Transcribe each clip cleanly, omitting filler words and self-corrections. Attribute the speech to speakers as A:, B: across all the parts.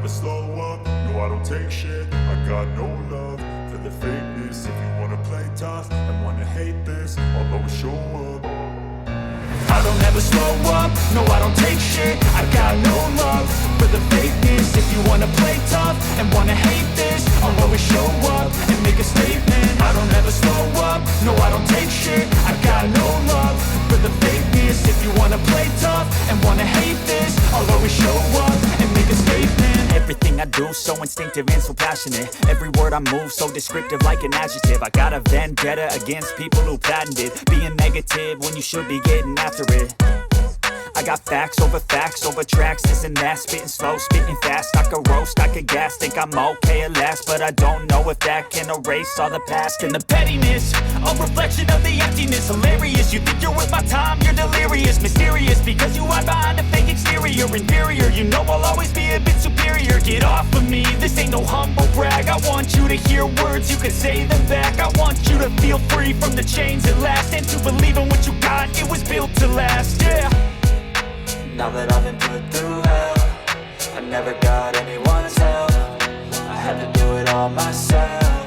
A: never slow up, no I don't take shit. I got no love for the fakeness. If you wanna play tough and wanna hate this, I'll always show up. I don't ever slow up, no I don't take shit. I got no love for the fakeness. If you wanna play tough and wanna hate this, I'll always show up and make a statement. I don't ever slow up, no I don't take shit. I got no love for the fakeness. If you wanna play tough and wanna hate this, I'll always show up and make a statement.
B: Everything I do so instinctive and so passionate. Every word I move so descriptive like an adjective. I got a vendetta against people who patented being negative when you should be getting after it. I got facts over tracks, this and that. Spitting slow, spitting fast. I could roast, I could gas. Think I'm okay at last, but I don't know if that can erase all the past. And the pettiness, a reflection of the emptiness. Hilarious, you think you're worth my time, you're delirious. Mysterious, because you hide behind a fake exterior. Inferior, you know I'll always be a bit superior. Get off of me, this ain't no humble brag. I want you to hear words, you can say them back. I want you to feel free from the chains at last, and to believe in what you got, it was built to last, yeah.
C: Now that I've been put through hell, I never got anyone's help. I had to do it all myself.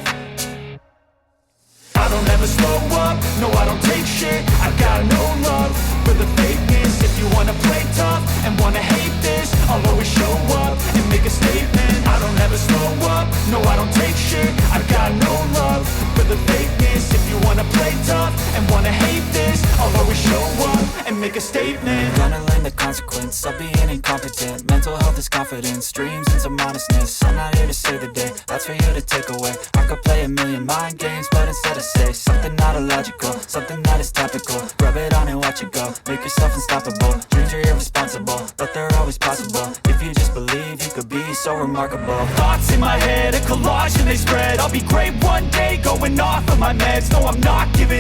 A: I don't ever slow up, no I don't take shit. I got no love for the fakeness. If you wanna play tough and wanna hate this, I'll always show up and make a statement. I don't ever slow up, no I don't take shit. I got no love for the fakeness. If you wanna play tough and wanna hate this, I'll always show up and make a statement.
C: Gonna learn the consequence of being incompetent. Mental health is confidence, dreams and some honestness. I'm not here to save the day, that's for you to take away. I could play a million mind games, but instead I say something not illogical, something that is topical. Rub it on and watch it go, make yourself unstoppable. Dreams are irresponsible, but they're always possible. If you just believe, you could be so remarkable.
B: Thoughts in my head, a collage and they spread. I'll be great one day, going off of my meds. No, I'm not giving